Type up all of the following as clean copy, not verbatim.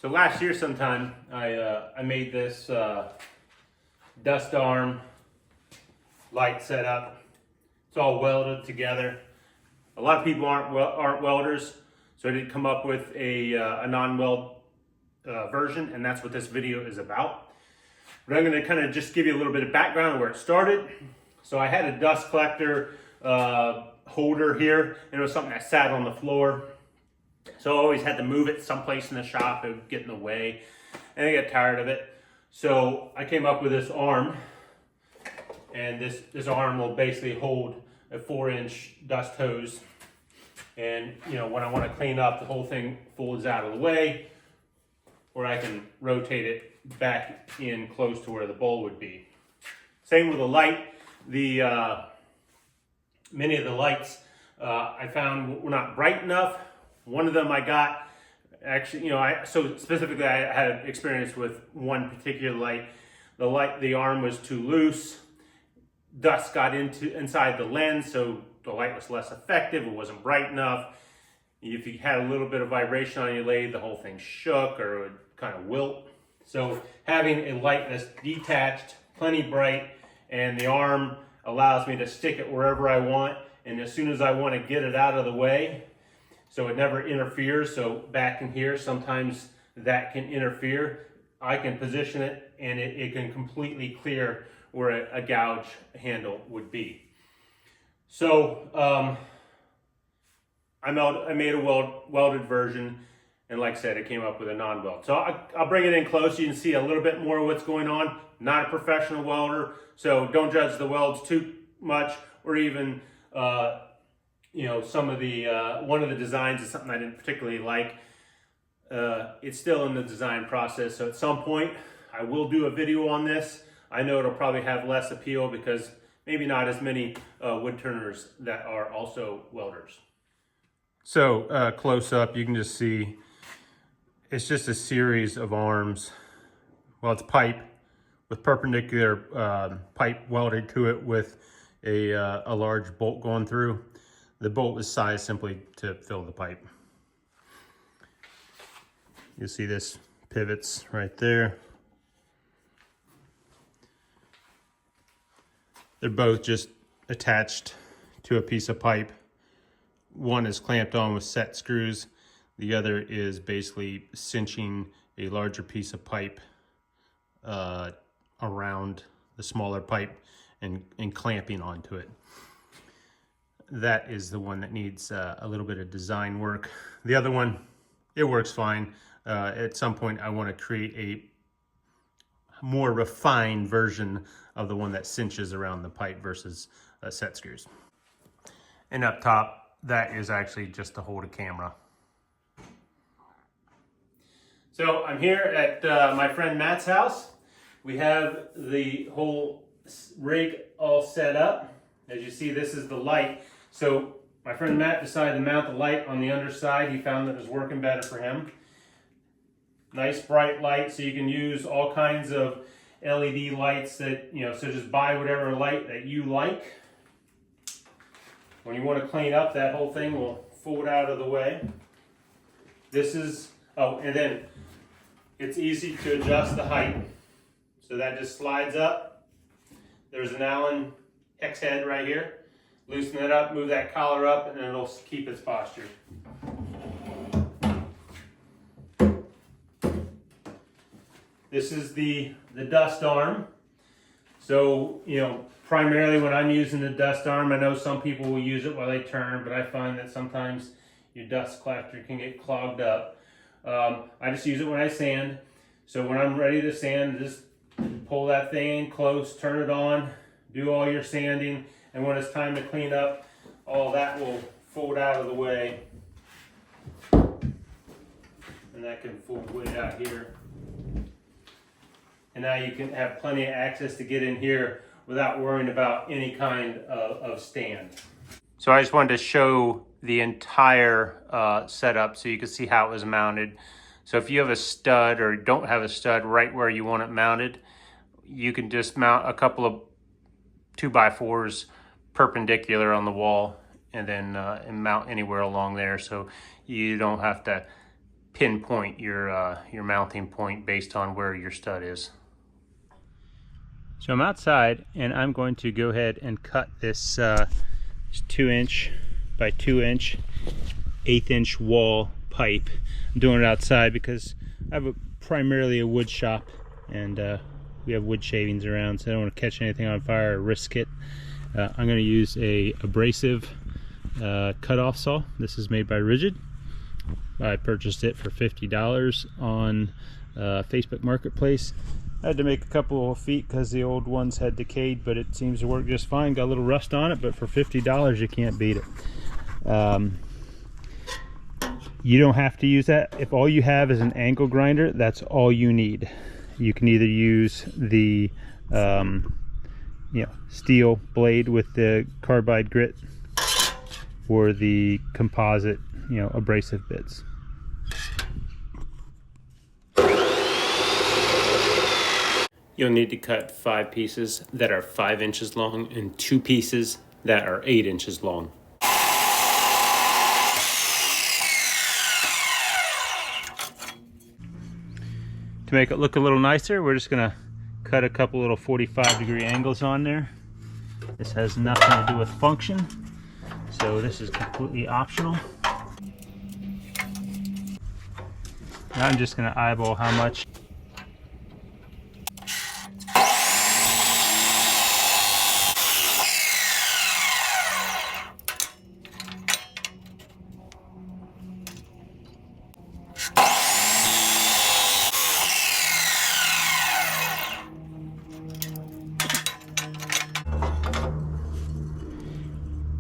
So last year sometime, I made this dust arm light setup. It's all welded together. A lot of people aren't welders, so I did come up with a non-weld version, and that's what this video is about. But I'm going to kind of just give you a little bit of background on where it started. So I had a dust collector holder here, and it was something that sat on the floor. So I always had to move it someplace in the shop. It would get in the way, and I got tired of it. So I came up with this arm, and this arm will basically hold a 4-inch dust hose. And you know, when I want to clean up, the whole thing folds out of the way, or I can rotate it back in close to where the bowl would be. Same with the light. Many of the lights I found were not bright enough. One of them I got, actually, you know, so specifically I had experience with one particular light. The arm was too loose. Dust got inside the lens, so the light was less effective. It wasn't bright enough. If you had a little bit of vibration on your lathe, the whole thing shook or it would kind of wilt. So having a light that's detached, plenty bright, and the arm allows me to stick it wherever I want, and as soon as I want to get it out of the way, so it never interferes. So back in here, sometimes that can interfere. I can position it, and it can completely clear where a gouge handle would be. So I made a welded version, and like I said, it came up with a non-weld. So I'll bring it in close. You can see a little bit more of what's going on. Not a professional welder, so don't judge the welds too much, or even you know, some of the one of the designs is something I didn't particularly like. It's still in the design process, so at some point I will do a video on this. I know it'll probably have less appeal because maybe not as many wood turners that are also welders. So close up, you can just see it's just a series of arms. Well, it's pipe with perpendicular pipe welded to it with a large bolt going through. The bolt was sized simply to fill the pipe. You see this pivots right there. They're both just attached to a piece of pipe. One is clamped on with set screws. The other is basically cinching a larger piece of pipe around the smaller pipe and clamping onto it. That is the one that needs a little bit of design work. The other one, it works fine. At some point I want to create a more refined version of the one that cinches around the pipe versus set screws. And up top, that is actually just to hold a camera. So I'm here at my friend Matt's house. We have the whole rig all set up. As you see, this is the light. So my friend Matt decided to mount the light on the underside. He found that it was working better for him. Nice bright light, so you can use all kinds of LED lights that, you know, so just buy whatever light that you like. When you want to clean up, that whole thing will fold out of the way. This is, oh, and then it's easy to adjust the height. So that just slides up. There's an Allen hex head right here. Loosen it up, move that collar up, and it'll keep its posture. This is the dust arm. So, you know, primarily when I'm using the dust arm, I know some people will use it while they turn, but I find that sometimes your dust collector can get clogged up. I just use it when I sand. So when I'm ready to sand, just pull that thing in close, turn it on, do all your sanding, and when it's time to clean up, all that will fold out of the way. And that can fold way out here. And now you can have plenty of access to get in here without worrying about any kind of stand. So I just wanted to show the entire setup so you can see how it was mounted. So if you have a stud or don't have a stud right where you want it mounted, you can just mount a couple of 2x4s perpendicular on the wall and then and mount anywhere along there, so you don't have to pinpoint your mounting point based on where your stud is. So I'm outside and I'm going to go ahead and cut this 2" by 2" 1/8" wall pipe. I'm doing it outside because I have primarily a wood shop, and we have wood shavings around, so I don't want to catch anything on fire or risk it. I'm going to use a abrasive cutoff saw. This is made by Rigid. I purchased it for $50 on Facebook Marketplace. I had to make a couple of feet because the old ones had decayed, but it seems to work just fine. Got a little rust on it, but for $50 you can't beat it. You don't have to use that. If all you have is an angle grinder, that's all you need. You can either use the steel blade with the carbide grit, or the composite abrasive bits. You'll need to cut 5 pieces that are 5 inches long and 2 pieces that are 8 inches long. To make it look a little nicer, we're just gonna cut a couple little 45-degree angles on there. This has nothing to do with function, so this is completely optional. Now I'm just gonna eyeball how much.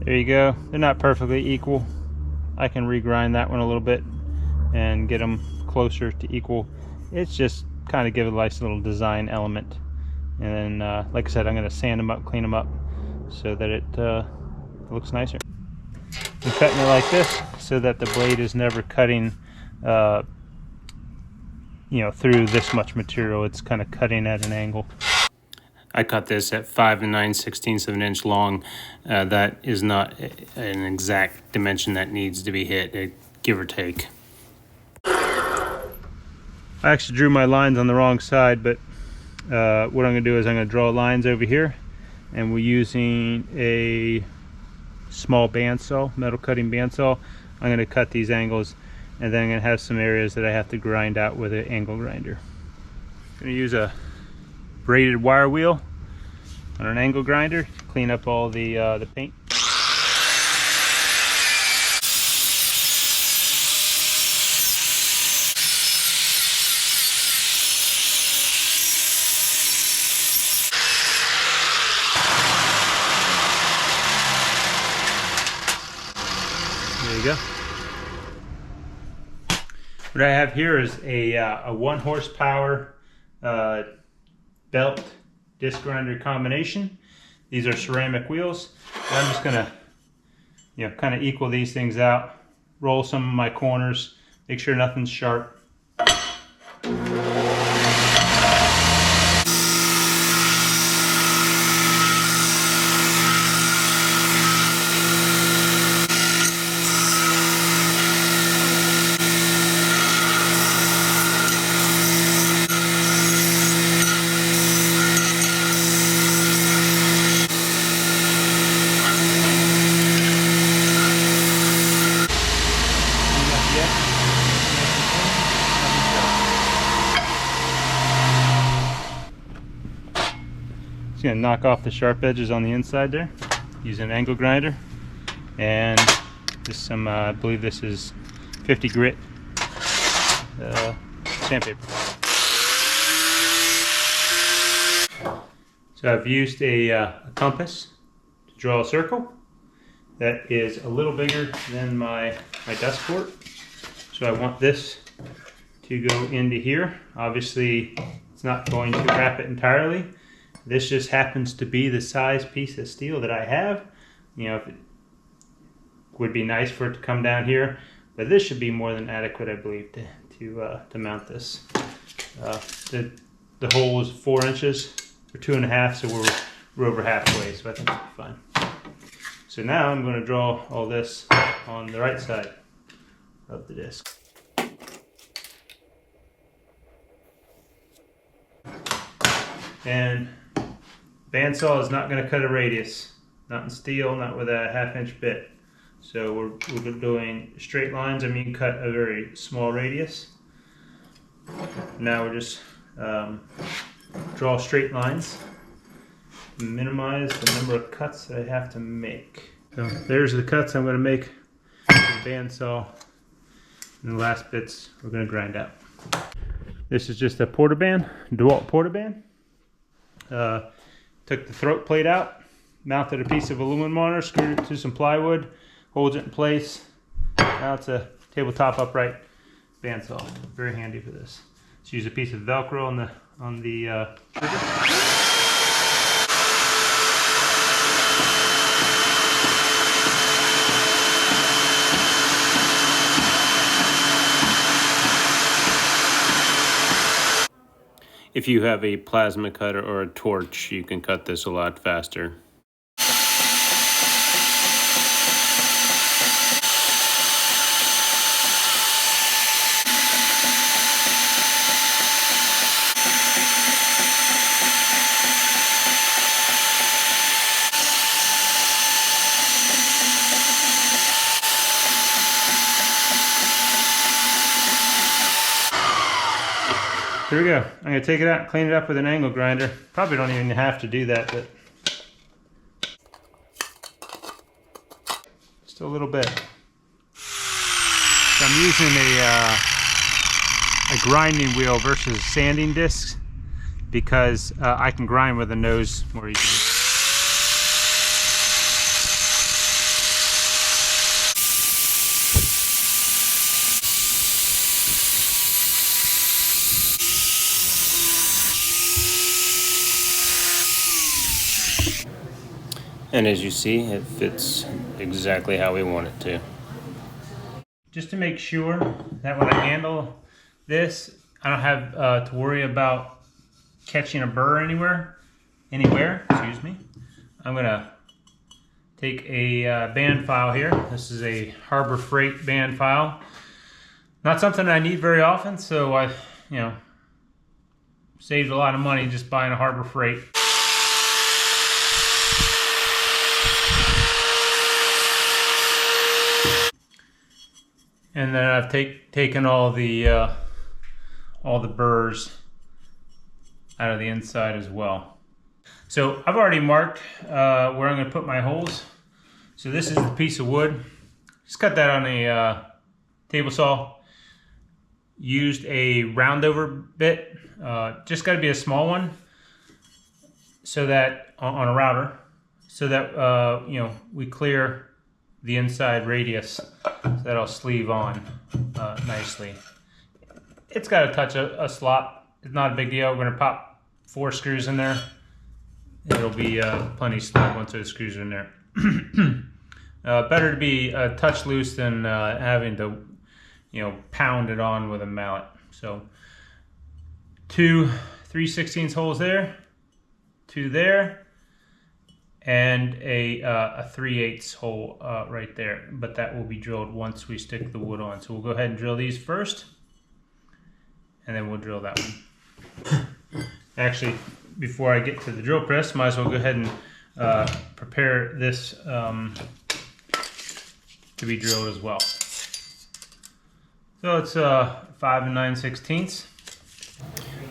There you go. They're not perfectly equal. I can regrind that one a little bit and get them closer to equal. It's just kind of give it a nice little design element. And then, like I said, I'm going to sand them up, clean them up so that it looks nicer. I'm cutting it like this so that the blade is never cutting through this much material. It's kind of cutting at an angle. I cut this at 5 9/16 of an inch long. That is not an exact dimension that needs to be hit, give or take. I actually drew my lines on the wrong side, but what I'm going to do is I'm going to draw lines over here, and we're using a small bandsaw, metal cutting bandsaw. I'm going to cut these angles, and then I'm going to have some areas that I have to grind out with an angle grinder. I'm going to use a braided wire wheel on an angle grinder to clean up all the paint. There you go. What I have here is a 1 horsepower belt disc grinder combination. These are ceramic wheels. I'm just gonna kind of equal these things out, roll some of my corners, make sure nothing's sharp. Going to knock off the sharp edges on the inside there using an angle grinder, and just some I believe this is 50 grit sandpaper. So I've used a compass to draw a circle that is a little bigger than my dust port, so I want this to go into here. Obviously it's not going to wrap it entirely. This just happens to be the size piece of steel that I have. If it would be nice for it to come down here, but this should be more than adequate, I believe, to mount this. The hole is 4 inches or 2.5, so we're over halfway, so I think it'll be fine. So now I'm going to draw all this on the right side of the disc. And bandsaw is not going to cut a radius, not in steel, not with a 1/2" bit. So we're doing straight lines. I mean, cut a very small radius. Now we're just draw straight lines, minimize the number of cuts that I have to make. So there's the cuts I'm going to make with the bandsaw, and the last bits we're going to grind out. This is just a portaband, DeWalt portaband. Took the throat plate out, mounted a piece of aluminum on it, screwed it to some plywood, holds it in place. Now it's a tabletop upright bandsaw. Very handy for this. Let's use a piece of Velcro on the trigger. If you have a plasma cutter or a torch, you can cut this a lot faster. Here we go. I'm going to take it out, clean it up with an angle grinder. Probably don't even have to do that, but just a little bit. So I'm using a grinding wheel versus sanding discs because I can grind with the nose more easily. And as you see, it fits exactly how we want it to. Just to make sure that when I handle this, I don't have to worry about catching a burr anywhere, excuse me. I'm gonna take a band file here. This is a Harbor Freight band file. Not something I need very often, so I, saved a lot of money just buying a Harbor Freight. And then I've taken all the burrs out of the inside as well. So I've already marked where I'm going to put my holes. So this is the piece of wood. Just cut that on a table saw. Used a roundover bit. Just got to be a small one, so that on a router, so that we clear the inside radius, so that'll sleeve on nicely. It's got to touch a slot. It's not a big deal. We're going to pop 4 screws in there. It'll be plenty snug once those screws are in there. Better to be a touch loose than having to, pound it on with a mallet. So 2 3/16 holes there, 2 there, and a 3/8 hole right there. But that will be drilled once we stick the wood on. So we'll go ahead and drill these first, and then we'll drill that one. Actually, before I get to the drill press, might as well go ahead and prepare this to be drilled as well. So it's 5 9/16.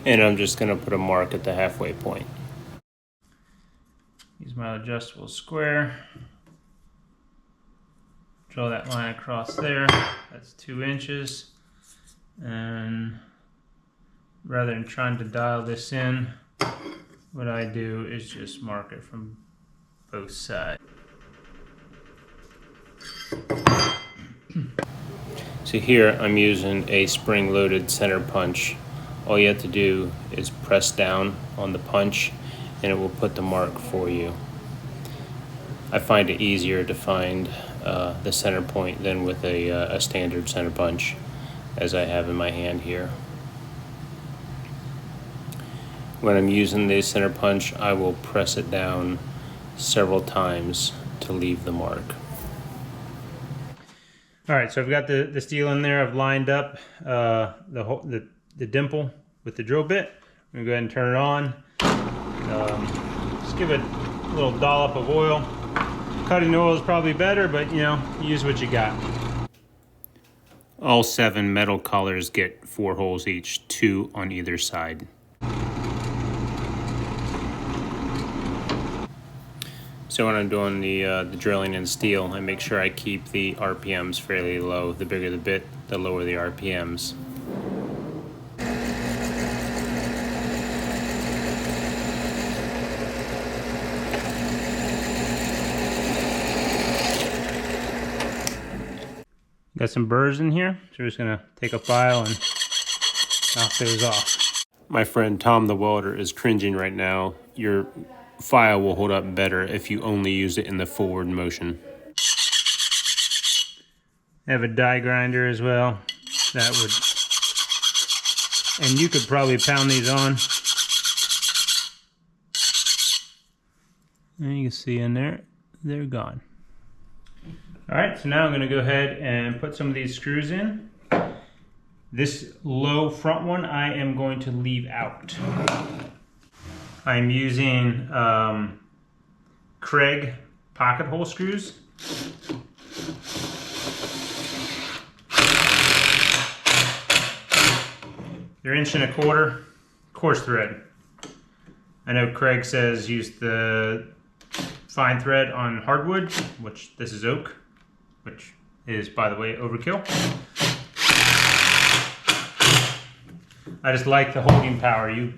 And I'm just going to put a mark at the halfway point. Use my adjustable square. Draw that line across there. That's 2 inches. And rather than trying to dial this in, what I do is just mark it from both sides. So here I'm using a spring-loaded center punch. All you have to do is press down on the punch and it will put the mark for you. I find it easier to find the center point than with a standard center punch, as I have in my hand here. When I'm using the center punch, I will press it down several times to leave the mark. All right, so I've got the steel in there. I've lined up the dimple with the drill bit. I'm gonna go ahead and turn it on. Just give it a little dollop of oil. Cutting oil is probably better, but you know, use what you got. All 7 metal collars get 4 holes each, 2 on either side. So when I'm doing the drilling in steel, I make sure I keep the RPMs fairly low. The bigger the bit, the lower the RPMs. Got some burrs in here, so we're just gonna take a file and knock those off. My friend Tom the welder is cringing right now. Your file will hold up better if you only use it in the forward motion. I have a die grinder as well. That would, and you could probably pound these on. And you can see in there, they're gone. All right, so now I'm gonna go ahead and put some of these screws in. This low front one I am going to leave out. I'm using Craig pocket hole screws. They're 1.25" coarse thread. I know Craig says use the fine thread on hardwood, which this is oak, which is, by the way, overkill. I just like the holding power. You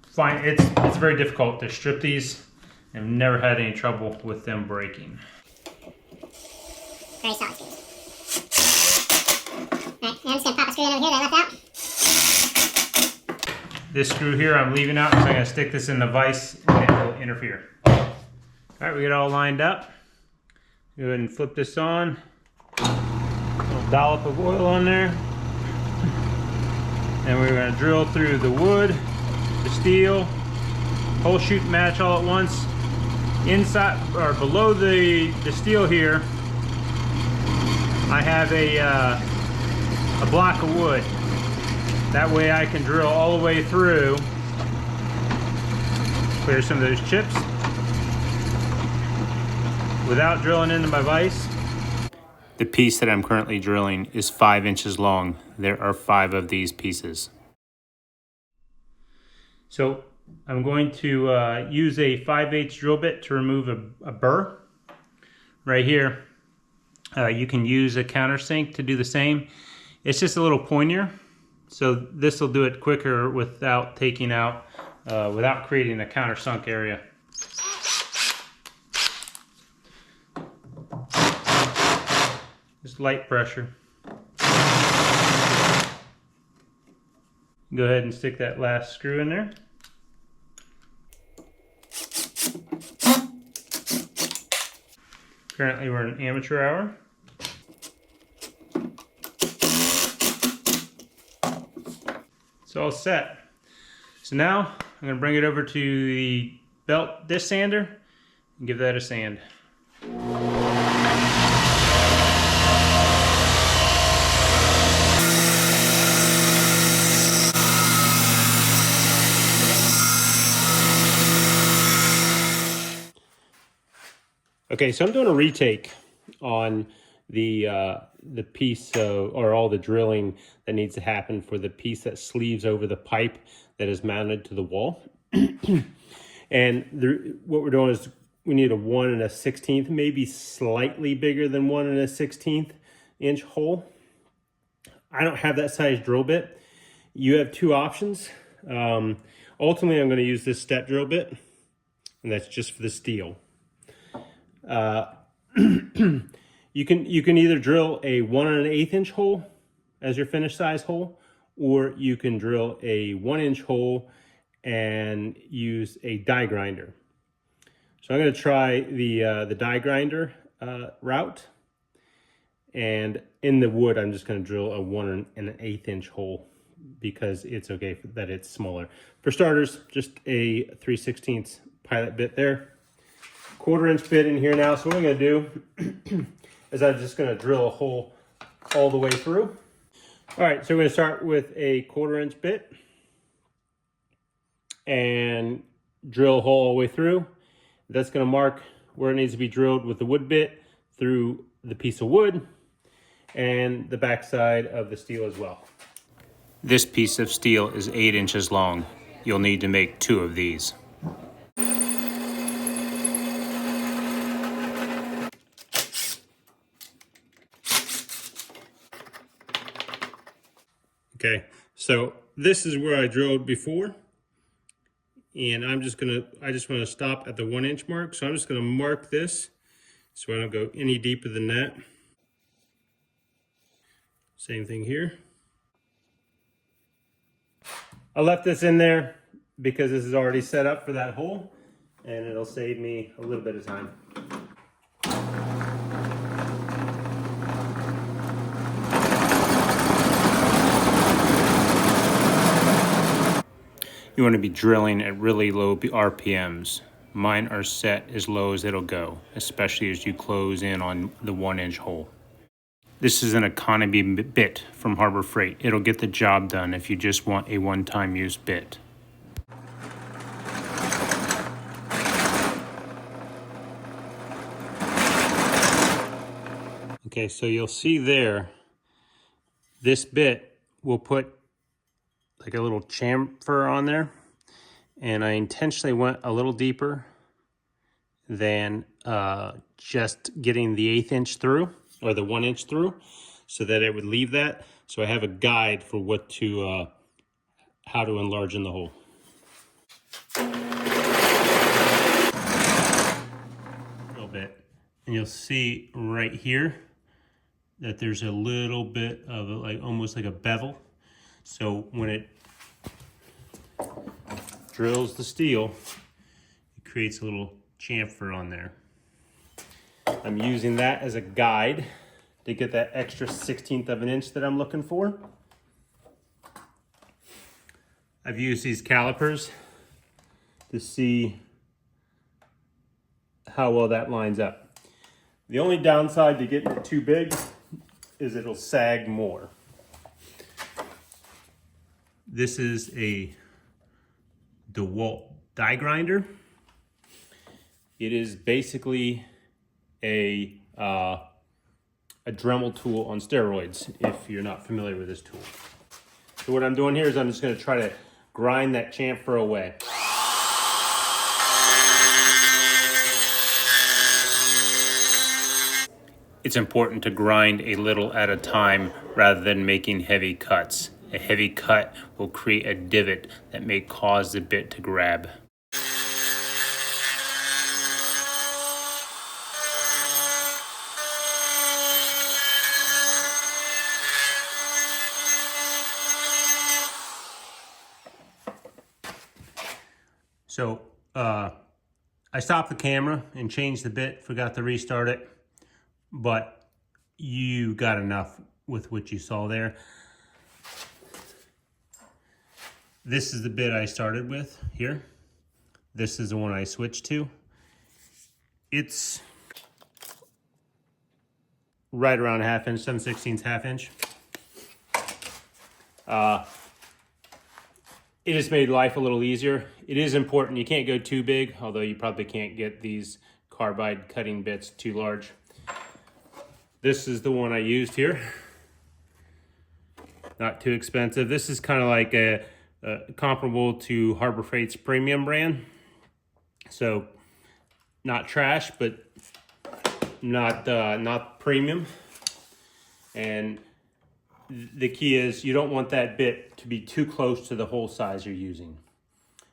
find it's very difficult to strip these. I've never had any trouble with them breaking. Very solid screws. Alright, I'm just gonna pop a screw in over here that I left out. This screw here I'm leaving out because I'm gonna stick this in the vise and it will interfere. Alright, we get it all lined up. Go ahead and flip this on. A little dollop of oil on there. And we're going to drill through the wood, the steel, hole shoot match all at once. Inside or below the steel here, I have a block of wood. That way I can drill all the way through, clear some of those chips without drilling into my vise. The piece that I'm currently drilling is 5 inches long. There are 5 of these pieces. So I'm going to use a 5/8 drill bit to remove a burr. Right here, you can use a countersink to do the same. It's just a little pointier, so this will do it quicker without taking out, without creating a countersunk area. Just light pressure. Go ahead and stick that last screw in there. Currently we're in amateur hour. It's all set. So now I'm going to bring it over to the belt disc sander and give that a sand. Okay, so I'm doing a retake on the piece or all the drilling that needs to happen for the piece that sleeves over the pipe that is mounted to the wall. And what we're doing is we need a 1 1/16, maybe slightly bigger than 1 1/16 inch hole. I don't have that size drill bit. You have 2 options. Ultimately, I'm going to use this step drill bit, and that's just for the steel. You can either drill a 1 1/8 inch hole as your finished size hole, or you can drill a 1 inch hole and use a die grinder. So I'm going to try the die grinder route, and in the wood I'm just going to drill a 1 1/8 inch hole because it's okay that it's smaller. For starters, just a 3/16 pilot bit there. 1/4 inch bit in here now. So what I'm going to do is I'm just going to drill a hole all the way through. All right, so we're going to start with a 1/4 inch bit and drill hole all the way through. That's going to mark where it needs to be drilled with the wood bit through the piece of wood and the backside of the steel as well. This piece of steel is 8 inches long. You'll need to make 2 of these. Okay, so this is where I drilled before, and I just want to stop at the 1 inch mark. So I'm just going to mark this so I don't go any deeper than that. Same thing here. I left this in there because this is already set up for that hole, and it'll save me a little bit of time. You want to be drilling at really low RPMs. Mine are set as low as it'll go, especially as you close in on the 1 inch hole. This is an economy bit from Harbor Freight. It'll get the job done if you just want a one-time use bit. Okay, so you'll see there, this bit will put like a little chamfer on there, and I intentionally went a little deeper than just getting the 1/8 inch through, or the 1 inch through, so that it would leave that. So I have a guide for what to, how to enlarge in the hole. A little bit, and you'll see right here that there's a little bit of almost like a bevel. So when it drills the steel, it creates a little chamfer on there. I'm using that as a guide to get that extra 1/16 of an inch that I'm looking for. I've used these calipers to see how well that lines up. The only downside to getting it too big is it'll sag more. This is a DeWalt die grinder. It is basically a Dremel tool on steroids, if you're not familiar with this tool. So what I'm doing here is I'm just going to try to grind that chamfer away. It's important to grind a little at a time rather than making heavy cuts. A heavy cut will create a divot that may cause the bit to grab. So I stopped the camera and changed the bit, forgot to restart it, but you got enough with what you saw there. This is the bit I started with here. This is the one I switched to. It's right around 1/2 inch, 7/16 1/2 inch. It just made life a little easier. It is important, you can't go too big, although you probably can't get these carbide cutting bits too large. This is the one I used here. Not too expensive. This is kind of like a comparable to Harbor Freight's premium brand. So not trash, but not premium. And the key is you don't want that bit to be too close to the hole size you're using.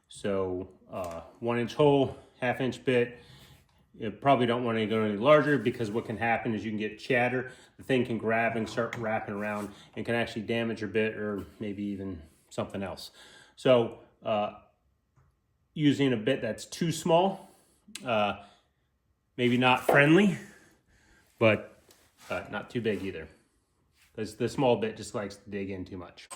So 1 inch hole, 1/2 inch bit. You probably don't want to go any larger, because what can happen is you can get chatter. The thing can grab and start wrapping around and can actually damage your bit, or maybe even something else. So using a bit that's too small, maybe not friendly, but not too big either, because the small bit just likes to dig in too much.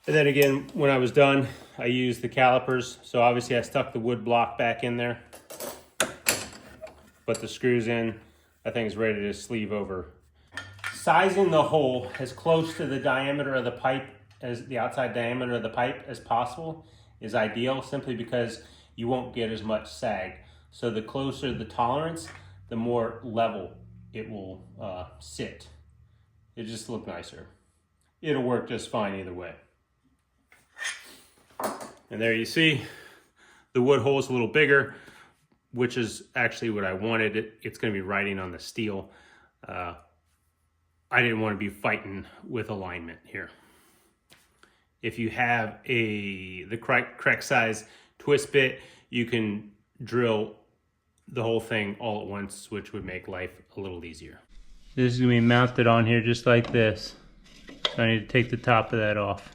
And then again, when I was done, I used the calipers. So obviously I stuck the wood block back in there, put the screws in. That thing's ready to sleeve over. Sizing the hole as close to the diameter of the pipe, as the outside diameter of the pipe as possible, is ideal, simply because you won't get as much sag. So the closer the tolerance, the more level it will sit. It just look nicer. It'll work just fine either way. And there you see, the wood hole is a little bigger, which is actually what I wanted. It's going to be riding on the steel. I didn't want to be fighting with alignment here. If you have the correct size twist bit, you can drill the whole thing all at once, which would make life a little easier. This is going to be mounted on here just like this. So I need to take the top of that off.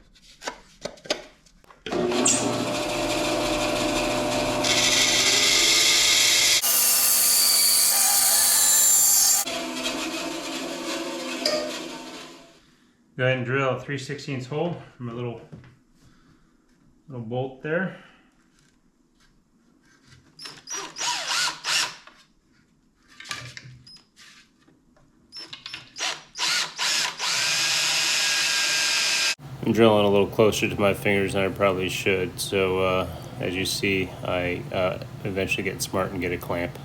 Go ahead and drill a 3/16 hole from a little bolt there. I'm drilling a little closer to my fingers than I probably should, so as you see, I eventually get smart and get a clamp.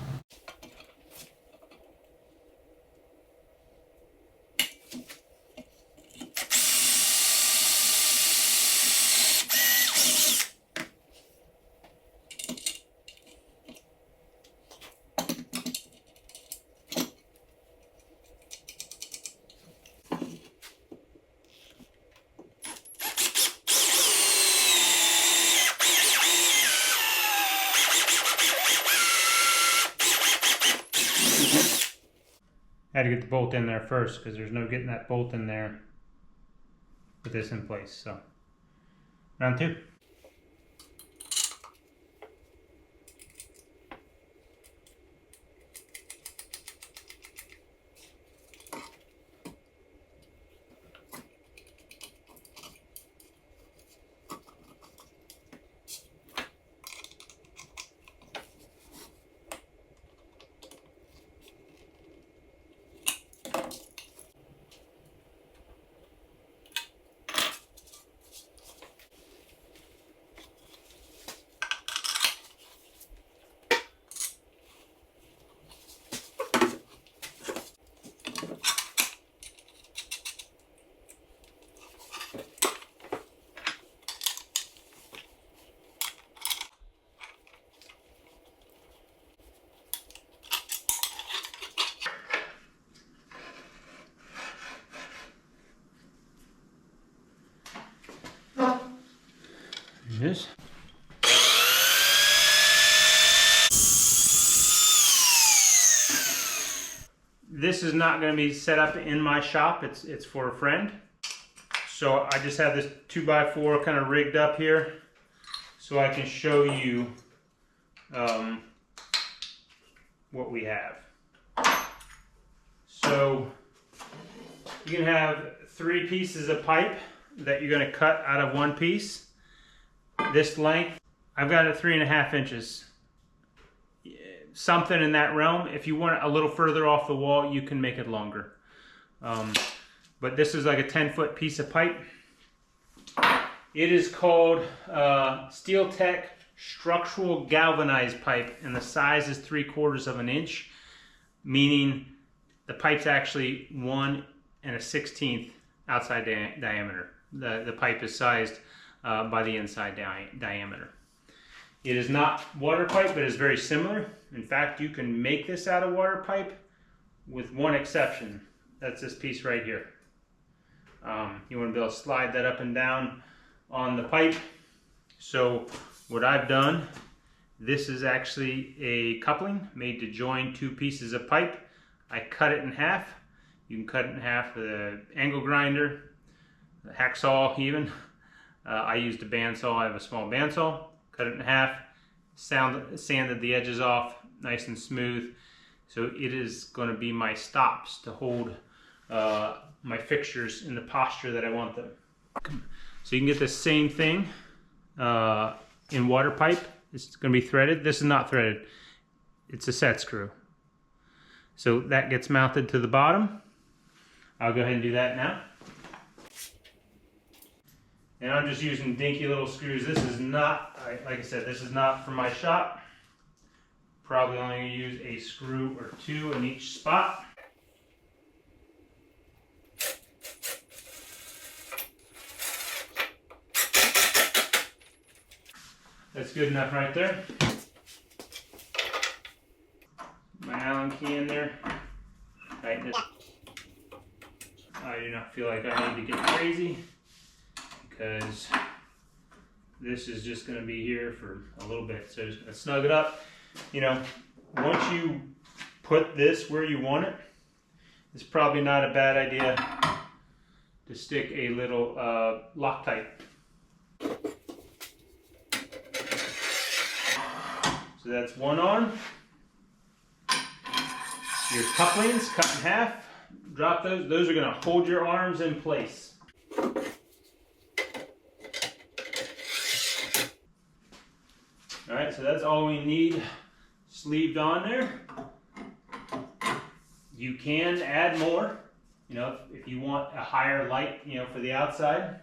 I had to get the bolt in there first because there's no getting that bolt in there with this in place. So, round 2. Yes. This is not going to be set up in my shop. It's for a friend. So I just have this 2x4 kind of rigged up here so I can show you what we have. So you can have 3 pieces of pipe that you're going to cut out of one piece. This length, I've got it 3.5 inches. Something in that realm. If you want it a little further off the wall, you can make it longer. But this is like a 10-foot piece of pipe. It is called Steel Tech structural galvanized pipe, and the size is 3/4 of an inch, meaning the pipe's actually 1 1/16 outside diameter. The pipe is sized by the inside diameter. It is not water pipe, but it's very similar. In fact, you can make this out of water pipe with one exception. That's this piece right here. You want to be able to slide that up and down on the pipe. So what I've done, this is actually a coupling made to join 2 pieces of pipe. I cut it in half. You can cut it in half with an angle grinder, a hacksaw even. I used a bandsaw. I have a small bandsaw. Cut it in half, sanded the edges off nice and smooth. So it is going to be my stops to hold my fixtures in the posture that I want them. So you can get the same thing in water pipe. It's going to be threaded. This is not threaded. It's a set screw. So that gets mounted to the bottom. I'll go ahead and do that now. And I'm just using dinky little screws. This is not, like I said, this is not for my shop. Probably only going to use a screw or two in each spot. That's good enough right there. My Allen key in there. Tighten it. I do not feel like I need to get crazy because this is just going to be here for a little bit. So just going to snug it up. You know, once you put this where you want it, it's probably not a bad idea to stick a little Loctite. So that's one arm. Your couplings cut in half. Drop those. Those are going to hold your arms in place. Alright, so that's all we need sleeved on there. You can add more, you know, if you want a higher light, you know, for the outside.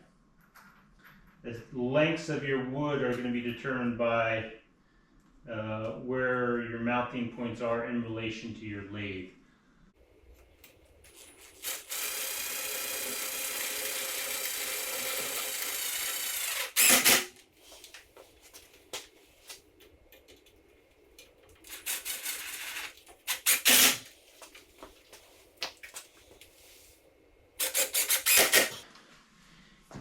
The lengths of your wood are going to be determined by where your mounting points are in relation to your lathe.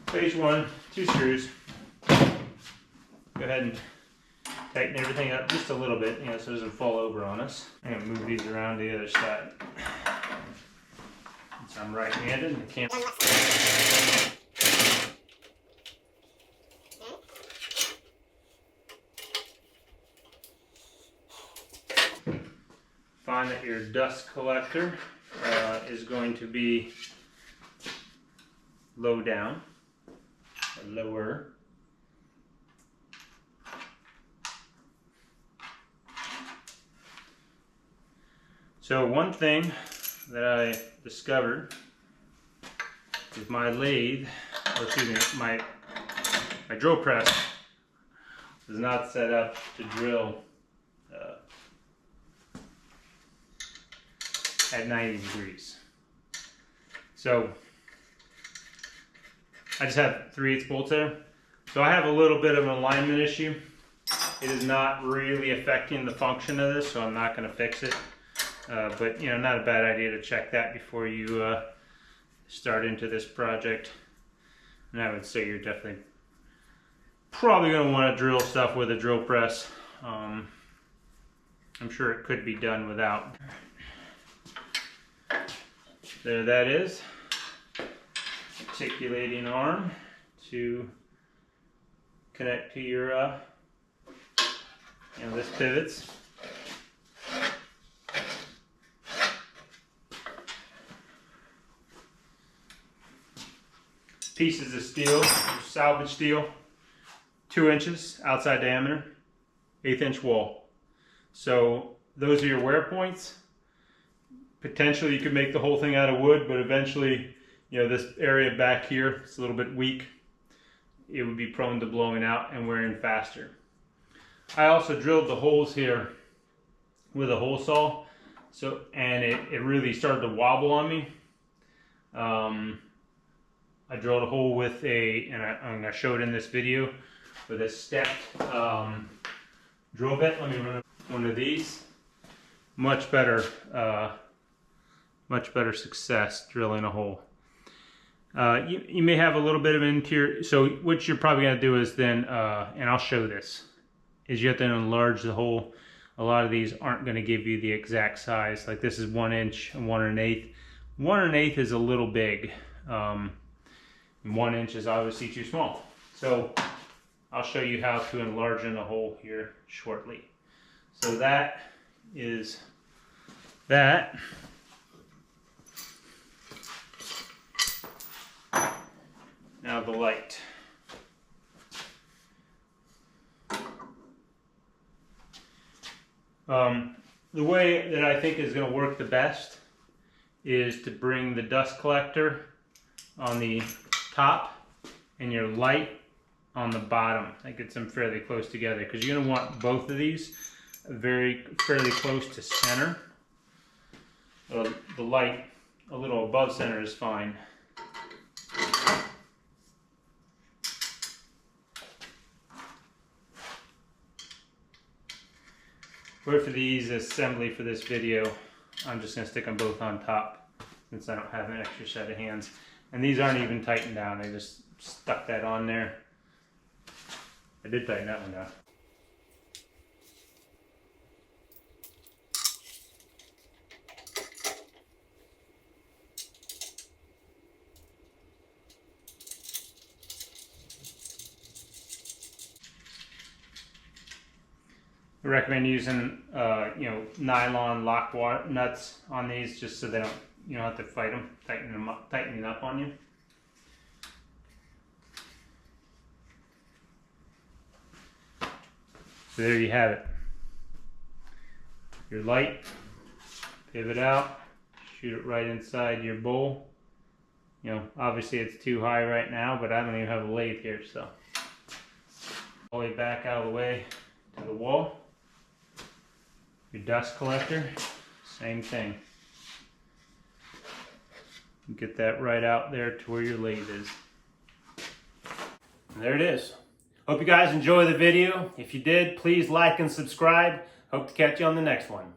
Phase one, 2 screws. Go ahead and tighten everything up just a little bit, you know, so it doesn't fall over on us. I'm gonna move these around to the other side. Since I'm right-handed, I can't. Find that your dust collector is going to be low down. Lower. So one thing that I discovered is my lathe, or excuse me, my drill press is not set up to drill at 90 degrees. So I just have 3/8 bolts there. So I have a little bit of an alignment issue. It is not really affecting the function of this, so I'm not going to fix it. But, you know, not a bad idea to check that before you start into this project. And I would say you're definitely probably going to want to drill stuff with a drill press. I'm sure it could be done without. There that is. Articulating arm to connect to your, you know, this pivots. Pieces of steel, salvage steel, 2 inches outside diameter, 1/8 inch wall. So those are your wear points. Potentially you could make the whole thing out of wood, but eventually, you know, this area back here, it's a little bit weak. It would be prone to blowing out and wearing faster. I also drilled the holes here with a hole saw, and it really started to wobble on me. I drilled a hole with and I'm going to show it in this video, with a stepped drill bit. Let me run one of these. Much better success drilling a hole. You may have a little bit of interior, so what you're probably going to do is then, and I'll show this, is you have to enlarge the hole. A lot of these aren't going to give you the exact size. Like this is 1 inch and 1 1/8. 1 1/8 is a little big. 1 inch is obviously too small. So I'll show you how to enlarge in a hole here shortly. So that is that. Now the light. The way that I think is going to work the best is to bring the dust collector on the top and your light on the bottom. That gets them fairly close together because you're going to want both of these fairly close to center. The light a little above center is fine. But for the ease of assembly for this video, I'm just going to stick them both on top since I don't have an extra set of hands. And these aren't even tightened down, I just stuck that on there. I did tighten that one down. I recommend using, nylon lock nuts on these just so they don't, you don't have to fight them, tightening up on you. So there you have it. Your light, pivot out, shoot it right inside your bowl. You know, obviously it's too high right now, but I don't even have a lathe here, so. All the way back out of the way to the wall. Your dust collector, same thing. Get that right out there to where your lathe is. And there it is. Hope you guys enjoy the video. If you did, please like and subscribe. Hope to catch you on the next one.